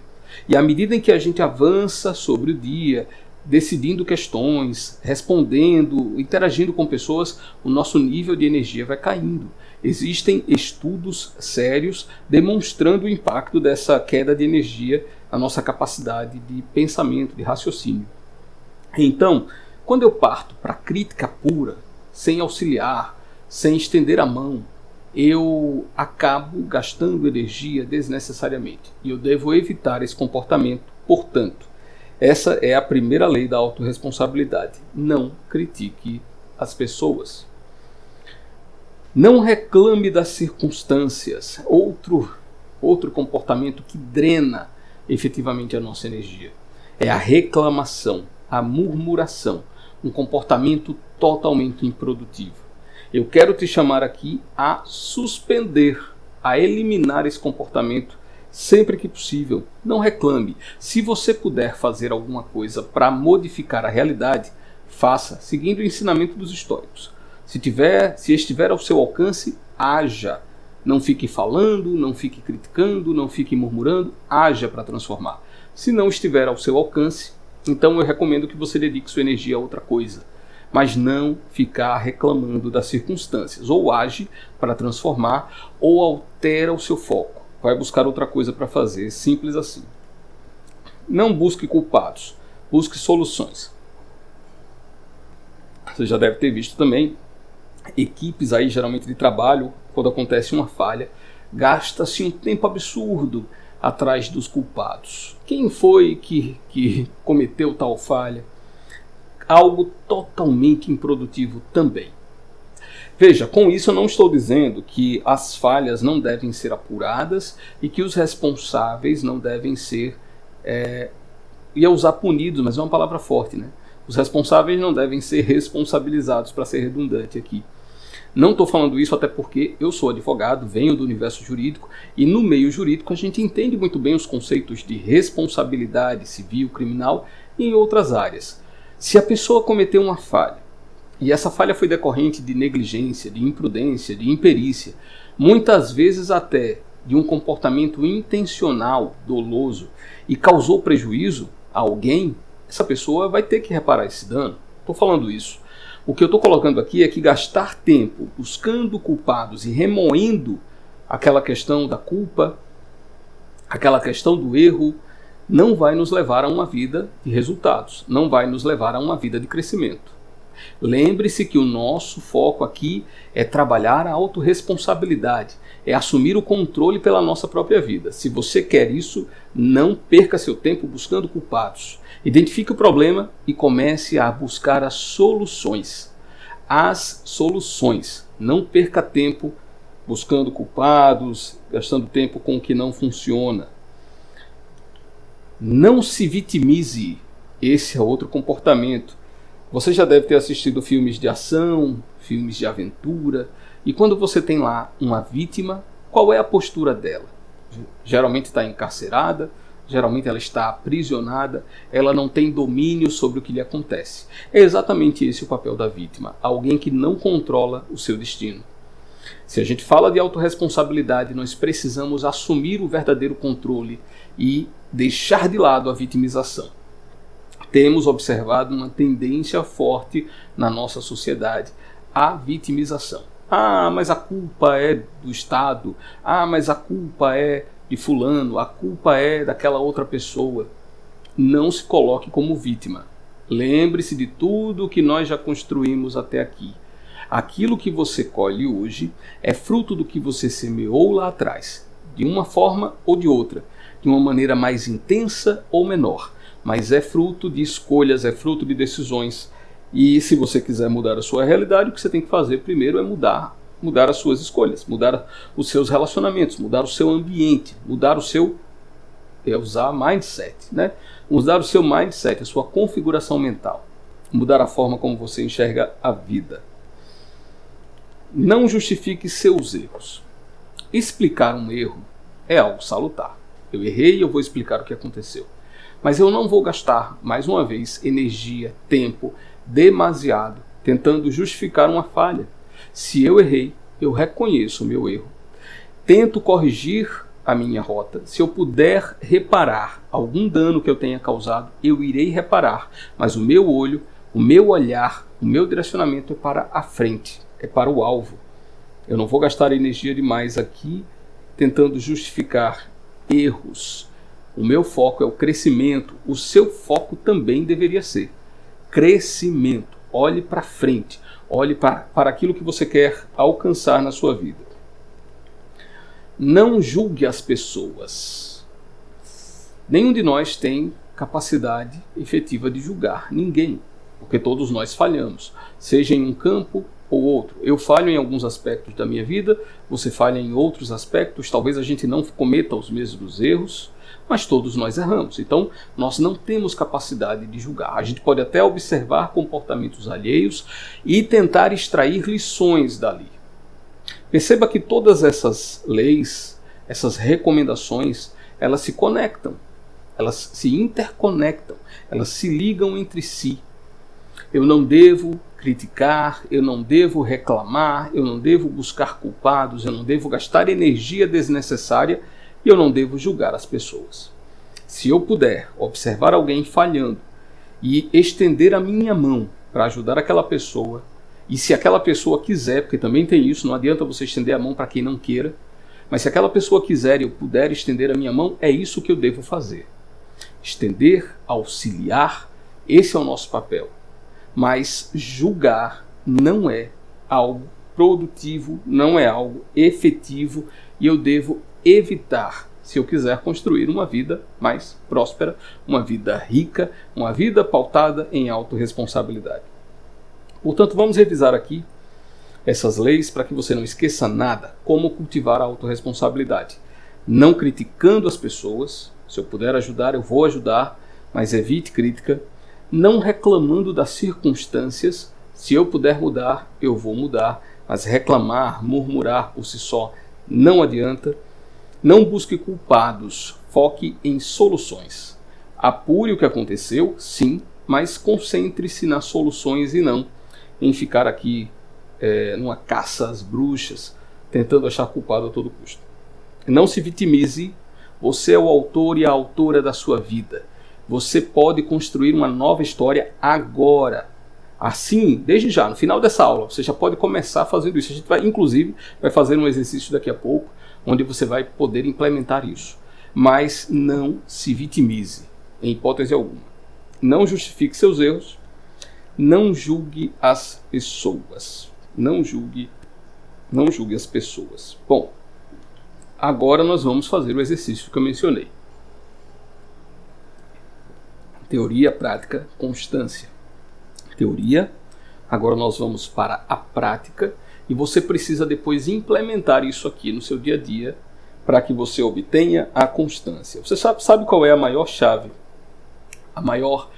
E à medida em que a gente avança sobre o dia, decidindo questões, respondendo, interagindo com pessoas, o nosso nível de energia vai caindo. Existem estudos sérios demonstrando o impacto dessa queda de energia na nossa capacidade de pensamento, de raciocínio. Então, quando eu parto para crítica pura, sem auxiliar, sem estender a mão, eu acabo gastando energia desnecessariamente. E eu devo evitar esse comportamento. Portanto, essa é a primeira lei da autorresponsabilidade. Não critique as pessoas. Não reclame das circunstâncias. Outro comportamento que drena efetivamente a nossa energia é a reclamação, a murmuração. Um comportamento totalmente improdutivo. Eu quero te chamar aqui a suspender, a eliminar esse comportamento sempre que possível. Não reclame. Se você puder fazer alguma coisa para modificar a realidade, faça, seguindo o ensinamento dos estoicos. Se estiver ao seu alcance, haja. Não fique falando, não fique criticando, não fique murmurando, haja para transformar. Se não estiver ao seu alcance, então eu recomendo que você dedique sua energia a outra coisa, mas não ficar reclamando das circunstâncias. Ou age para transformar, ou altera o seu foco. Vai buscar outra coisa para fazer, simples assim. Não busque culpados, busque soluções. Você já deve ter visto também equipes aí, geralmente de trabalho, quando acontece uma falha, gasta-se um tempo absurdo atrás dos culpados. Quem foi que cometeu tal falha? Algo totalmente improdutivo também. Veja, com isso eu não estou dizendo que as falhas não devem ser apuradas e que os responsáveis não devem ser, ia usar punidos, mas é uma palavra forte, né? Os responsáveis não devem ser responsabilizados, para ser redundante aqui. Não estou falando isso até porque eu sou advogado, venho do universo jurídico e no meio jurídico a gente entende muito bem os conceitos de responsabilidade civil, criminal e em outras áreas. Se a pessoa cometeu uma falha e essa falha foi decorrente de negligência, de imprudência, de imperícia, muitas vezes até de um comportamento intencional, doloso e causou prejuízo a alguém, essa pessoa vai ter que reparar esse dano. Estou falando isso. O que eu estou colocando aqui é que gastar tempo buscando culpados e remoendo aquela questão da culpa, aquela questão do erro, não vai nos levar a uma vida de resultados, não vai nos levar a uma vida de crescimento. Lembre-se que o nosso foco aqui é trabalhar a autorresponsabilidade, é assumir o controle pela nossa própria vida. Se você quer isso, não perca seu tempo buscando culpados. Identifique o problema e comece a buscar as soluções. As soluções. Não perca tempo buscando culpados, gastando tempo com o que não funciona. Não se vitimize. Esse é outro comportamento. Você já deve ter assistido filmes de ação, filmes de aventura, e quando você tem lá uma vítima, qual é a postura dela? Geralmente está encarcerada, geralmente ela está aprisionada, ela não tem domínio sobre o que lhe acontece. É exatamente esse o papel da vítima, alguém que não controla o seu destino. Se a gente fala de autorresponsabilidade, nós precisamos assumir o verdadeiro controle e deixar de lado a vitimização. Temos observado uma tendência forte na nossa sociedade, a vitimização. Ah, mas a culpa é do Estado. Ah, mas a culpa é de fulano. A culpa é daquela outra pessoa. Não se coloque como vítima. Lembre-se de tudo que nós já construímos até aqui. Aquilo que você colhe hoje é fruto do que você semeou lá atrás, de uma forma ou de outra, de uma maneira mais intensa ou menor. Mas é fruto de escolhas, é fruto de decisões. E se você quiser mudar a sua realidade, o que você tem que fazer primeiro é mudar as suas escolhas, mudar os seus relacionamentos, mudar o seu ambiente, mudar o seu, usar mindset, né? Mudar o seu mindset, a sua configuração mental, mudar a forma como você enxerga a vida. Não justifique seus erros. Explicar um erro é algo salutar. Eu errei e eu vou explicar o que aconteceu. Mas eu não vou gastar, mais uma vez, energia, tempo, demasiado, tentando justificar uma falha. Se eu errei, eu reconheço o meu erro. Tento corrigir a minha rota. Se eu puder reparar algum dano que eu tenha causado, eu irei reparar. Mas o meu olho, o meu olhar, o meu direcionamento é para a frente, é para o alvo. Eu não vou gastar energia demais aqui tentando justificar erros. O meu foco é o crescimento. O seu foco também deveria ser crescimento. Olhe para frente. Olhe para aquilo que você quer alcançar na sua vida. Não julgue as pessoas. Nenhum de nós tem capacidade efetiva de julgar ninguém, porque todos nós falhamos, seja em um campo ou outro. Eu falho em alguns aspectos da minha vida, você falha em outros aspectos, talvez a gente não cometa os mesmos erros, mas todos nós erramos. Então, nós não temos capacidade de julgar. A gente pode até observar comportamentos alheios e tentar extrair lições dali. Perceba que todas essas leis, essas recomendações, elas se conectam, elas se interconectam, elas se ligam entre si. Eu não devo criticar, eu não devo reclamar, eu não devo buscar culpados, eu não devo gastar energia desnecessária e eu não devo julgar as pessoas. Se eu puder observar alguém falhando e estender a minha mão para ajudar aquela pessoa, e se aquela pessoa quiser, porque também tem isso, não adianta você estender a mão para quem não queira, mas se aquela pessoa quiser e eu puder estender a minha mão, é isso que eu devo fazer. Estender, auxiliar, esse é o nosso papel. Mas julgar não é algo produtivo, não é algo efetivo e eu devo evitar se eu quiser construir uma vida mais próspera, uma vida rica, uma vida pautada em autorresponsabilidade. Portanto, vamos revisar aqui essas leis para que você não esqueça nada, como cultivar a autorresponsabilidade. Não criticando as pessoas, se eu puder ajudar, eu vou ajudar, mas evite crítica. Não reclamando das circunstâncias, se eu puder mudar, eu vou mudar, mas reclamar, murmurar por si só não adianta. Não busque culpados, foque em soluções. Apure o que aconteceu, sim, mas concentre-se nas soluções e não em ficar aqui numa caça às bruxas, tentando achar culpado a todo custo. Não se vitimize, você é o autor e a autora da sua vida. Você pode construir uma nova história agora. Assim, desde já, no final dessa aula, você já pode começar fazendo isso. A gente vai, inclusive, vai fazer um exercício daqui a pouco, onde você vai poder implementar isso. Mas não se vitimize, em hipótese alguma. Não justifique seus erros. Não julgue as pessoas. Não julgue as pessoas. Bom, agora nós vamos fazer o exercício que eu mencionei. Teoria, prática, constância. Teoria, agora nós vamos para a prática e você precisa depois implementar isso aqui no seu dia a dia para que você obtenha a constância. Você sabe qual é a maior chave? A maior,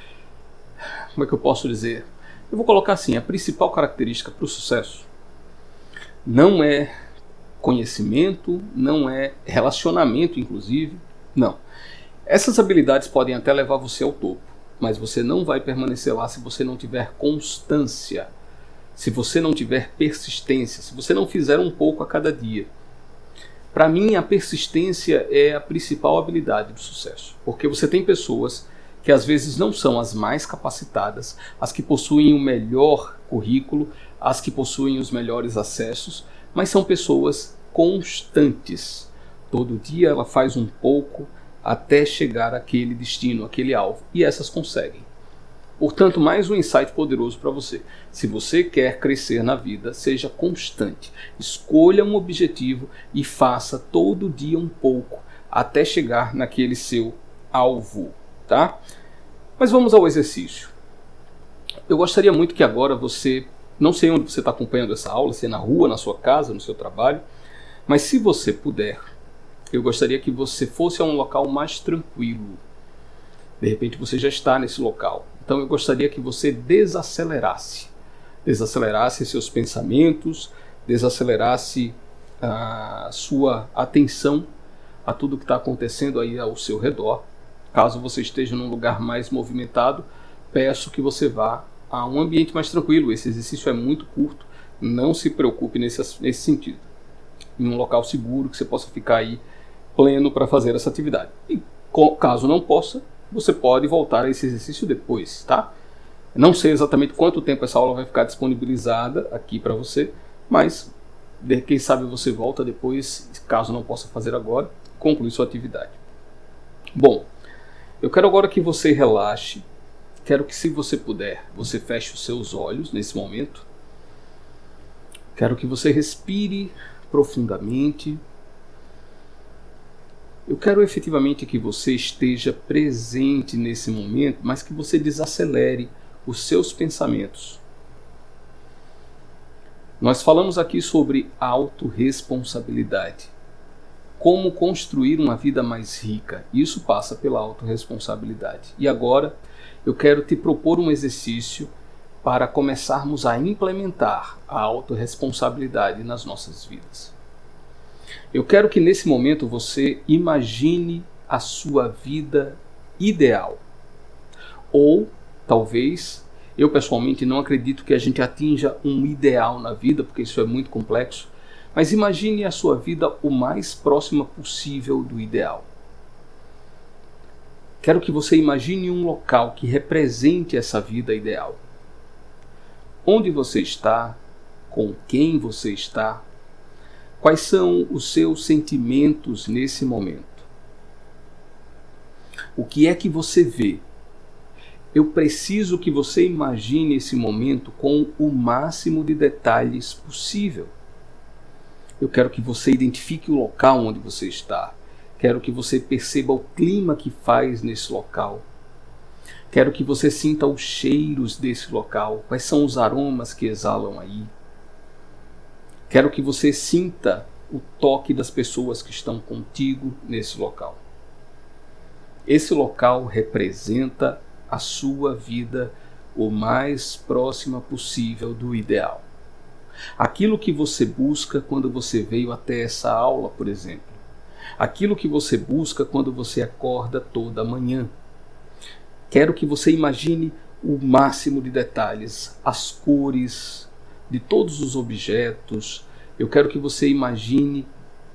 como é que eu posso dizer? Eu vou colocar assim, a principal característica para o sucesso não é conhecimento, não é relacionamento, inclusive, não. Essas habilidades podem até levar você ao topo, mas você não vai permanecer lá se você não tiver constância, se você não tiver persistência, se você não fizer um pouco a cada dia. Para mim, a persistência é a principal habilidade do sucesso, porque você tem pessoas que às vezes não são as mais capacitadas, as que possuem o melhor currículo, as que possuem os melhores acessos, mas são pessoas constantes. Todo dia ela faz um pouco até chegar àquele destino, àquele alvo, e essas conseguem. Portanto, mais um insight poderoso para você. Se você quer crescer na vida, seja constante. Escolha um objetivo e faça todo dia um pouco até chegar naquele seu alvo, tá? Mas vamos ao exercício. Eu gostaria muito que agora você, não sei onde você está acompanhando essa aula, se é na rua, na sua casa, no seu trabalho, mas se você puder, eu gostaria que você fosse a um local mais tranquilo. De repente você já está nesse local. Então eu gostaria que você desacelerasse seus pensamentos, desacelerasse a sua atenção a tudo que está acontecendo aí ao seu redor. Caso você esteja num lugar mais movimentado, peço que você vá a um ambiente mais tranquilo. Esse exercício é muito curto, não se preocupe nesse sentido. Em um local seguro que você possa ficar aí pleno para fazer essa atividade. E caso não possa, você pode voltar a esse exercício depois, tá? Não sei exatamente quanto tempo essa aula vai ficar disponibilizada aqui para você, mas quem sabe você volta depois, caso não possa fazer agora, conclui sua atividade. Bom, eu quero agora que você relaxe, quero que, se você puder, você feche os seus olhos nesse momento. Quero que você respire profundamente. Eu quero efetivamente que você esteja presente nesse momento, mas que você desacelere os seus pensamentos. Nós falamos aqui sobre autorresponsabilidade. Como construir uma vida mais rica. Isso passa pela autorresponsabilidade. E agora eu quero te propor um exercício para começarmos a implementar a autorresponsabilidade nas nossas vidas. Eu quero que nesse momento você imagine a sua vida ideal. Ou, talvez, eu pessoalmente não acredito que a gente atinja um ideal na vida, porque isso é muito complexo, mas imagine a sua vida o mais próxima possível do ideal. Quero que você imagine um local que represente essa vida ideal. Onde você está, com quem você está, quais são os seus sentimentos nesse momento? O que é que você vê? Eu preciso que você imagine esse momento com o máximo de detalhes possível. Eu quero que você identifique o local onde você está. Quero que você perceba o clima que faz nesse local. Quero que você sinta os cheiros desse local. Quais são os aromas que exalam aí? Quero que você sinta o toque das pessoas que estão contigo nesse local. Esse local representa a sua vida o mais próxima possível do ideal. Aquilo que você busca quando você veio até essa aula, por exemplo. Aquilo que você busca quando você acorda toda manhã. Quero que você imagine o máximo de detalhes, as cores de todos os objetos. Eu quero que você imagine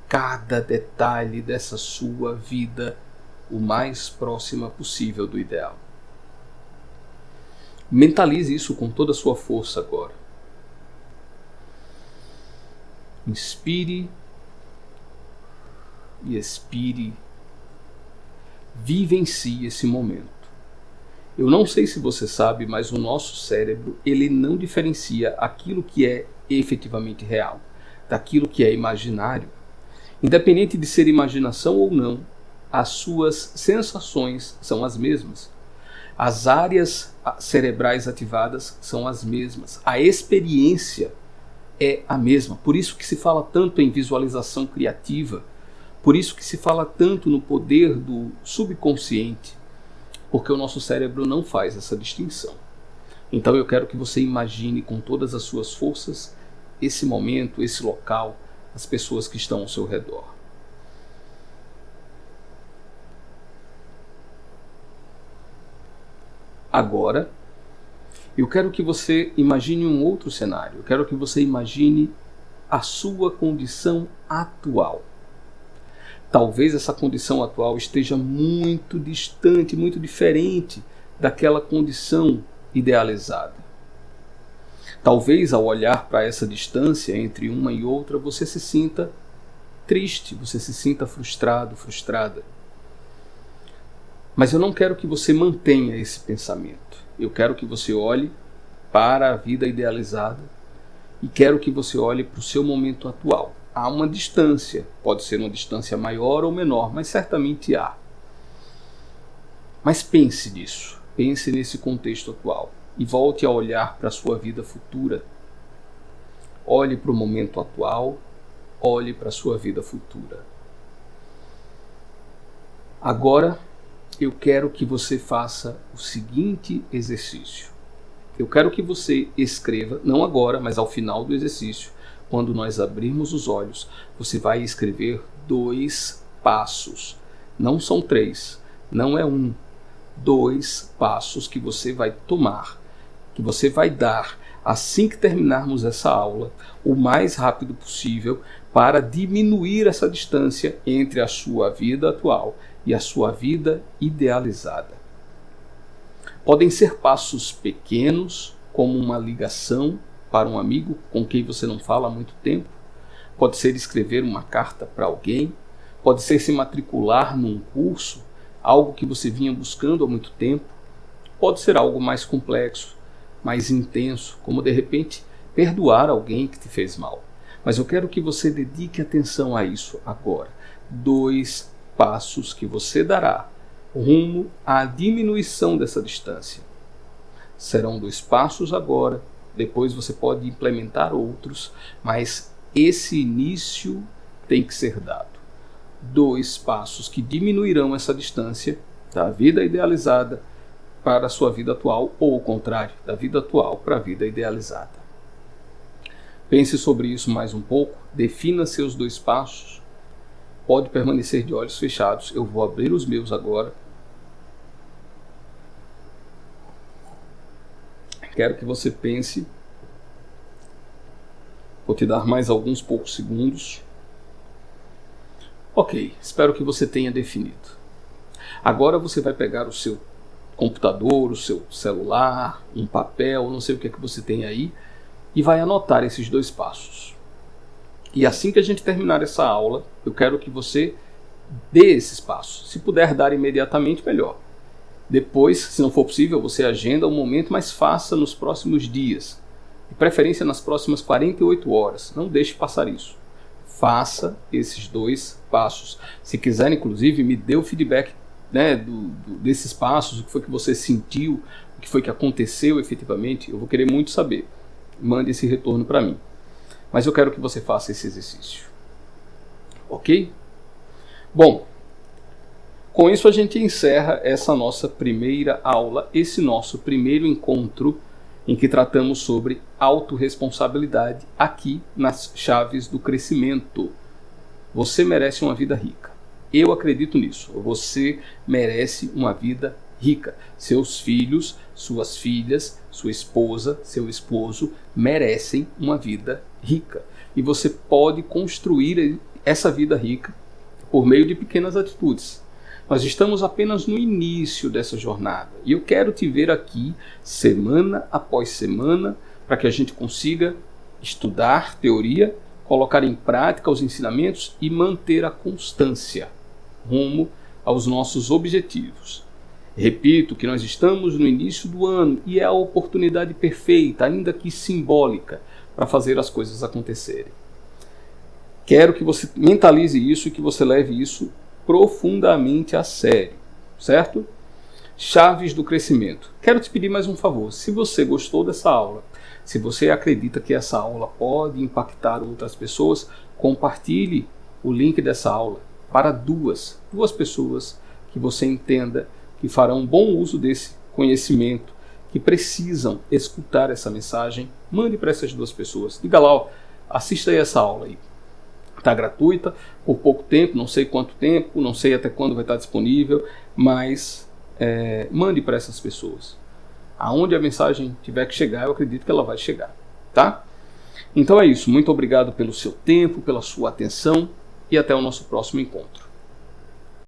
cada detalhe dessa sua vida o mais próxima possível do ideal. Mentalize isso com toda a sua força agora. Inspire e expire. Vivencie esse momento. Eu não sei se você sabe, mas o nosso cérebro, ele não diferencia aquilo que é efetivamente real daquilo que é imaginário. Independente de ser imaginação ou não, as suas sensações são as mesmas. As áreas cerebrais ativadas são as mesmas. A experiência é a mesma. Por isso que se fala tanto em visualização criativa. Por isso que se fala tanto no poder do subconsciente. Porque o nosso cérebro não faz essa distinção. Então eu quero que você imagine com todas as suas forças esse momento, esse local, as pessoas que estão ao seu redor. Agora, eu quero que você imagine um outro cenário. Eu quero que você imagine a sua condição atual. Talvez essa condição atual esteja muito distante, muito diferente daquela condição idealizada. Talvez ao olhar para essa distância entre uma e outra, você se sinta triste, você se sinta frustrado, frustrada. Mas eu não quero que você mantenha esse pensamento. Eu quero que você olhe para a vida idealizada e quero que você olhe para o seu momento atual. Há uma distância, pode ser uma distância maior ou menor, mas certamente há. Mas pense nisso, pense nesse contexto atual e volte a olhar para a sua vida futura. Olhe para o momento atual, olhe para a sua vida futura. Agora, eu quero que você faça o seguinte exercício. Eu quero que você escreva, não agora, mas ao final do exercício, quando nós abrirmos os olhos, você vai escrever 2 passos. Não são 3, não é 1. 2 passos que você vai tomar, que você vai dar assim que terminarmos essa aula, o mais rápido possível, para diminuir essa distância entre a sua vida atual e a sua vida idealizada. Podem ser passos pequenos, como uma ligação para um amigo com quem você não fala há muito tempo. Pode ser escrever uma carta para alguém. Pode ser se matricular num curso, algo que você vinha buscando há muito tempo. Pode ser algo mais complexo, mais intenso, como de repente perdoar alguém que te fez mal. Mas eu quero que você dedique atenção a isso agora. 2 passos que você dará rumo à diminuição dessa distância. Serão 2 passos agora, depois você pode implementar outros, mas esse início tem que ser dado. 2 passos que diminuirão essa distância da vida idealizada para a sua vida atual, ou o contrário, da vida atual para a vida idealizada. Pense sobre isso mais um pouco, defina seus 2 passos. Pode permanecer de olhos fechados, eu vou abrir os meus agora. Quero que você pense. Vou te dar mais alguns poucos segundos. Ok, espero que você tenha definido. Agora você vai pegar o seu computador, o seu celular, um papel, não sei o que é que você tem aí, e vai anotar esses 2 passos. E assim que a gente terminar essa aula, eu quero que você dê esses passos. Se puder dar imediatamente, melhor. Depois, se não for possível, você agenda um momento, mas faça nos próximos dias. De preferência nas próximas 48 horas. Não deixe passar isso. Faça esses 2 passos. Se quiser, inclusive, me dê o feedback, né, desses passos, o que foi que você sentiu, o que foi que aconteceu efetivamente. Eu vou querer muito saber. Mande esse retorno para mim. Mas eu quero que você faça esse exercício. Ok? Bom, com isso a gente encerra essa nossa primeira aula, esse nosso primeiro encontro em que tratamos sobre autorresponsabilidade aqui nas Chaves do Crescimento. Você merece uma vida rica. Eu acredito nisso. Você merece uma vida rica. Seus filhos, suas filhas, sua esposa, seu esposo merecem uma vida rica. E você pode construir essa vida rica por meio de pequenas atitudes. Nós estamos apenas no início dessa jornada. E eu quero te ver aqui, semana após semana, para que a gente consiga estudar teoria, colocar em prática os ensinamentos e manter a constância rumo aos nossos objetivos. Repito que nós estamos no início do ano e é a oportunidade perfeita, ainda que simbólica, para fazer as coisas acontecerem. Quero que você mentalize isso e que você leve isso profundamente a sério, certo? Chaves do crescimento. Quero te pedir mais um favor. Se você gostou dessa aula, se você acredita que essa aula pode impactar outras pessoas, compartilhe o link dessa aula para duas pessoas que você entenda que farão bom uso desse conhecimento, que precisam escutar essa mensagem, mande para essas 2 pessoas. Diga lá, ó, assista aí essa aula aí. Está gratuita, por pouco tempo, não sei quanto tempo, não sei até quando vai estar disponível, mas mande para essas pessoas. Aonde a mensagem tiver que chegar, eu acredito que ela vai chegar, tá? Então é isso, muito obrigado pelo seu tempo, pela sua atenção e até o nosso próximo encontro.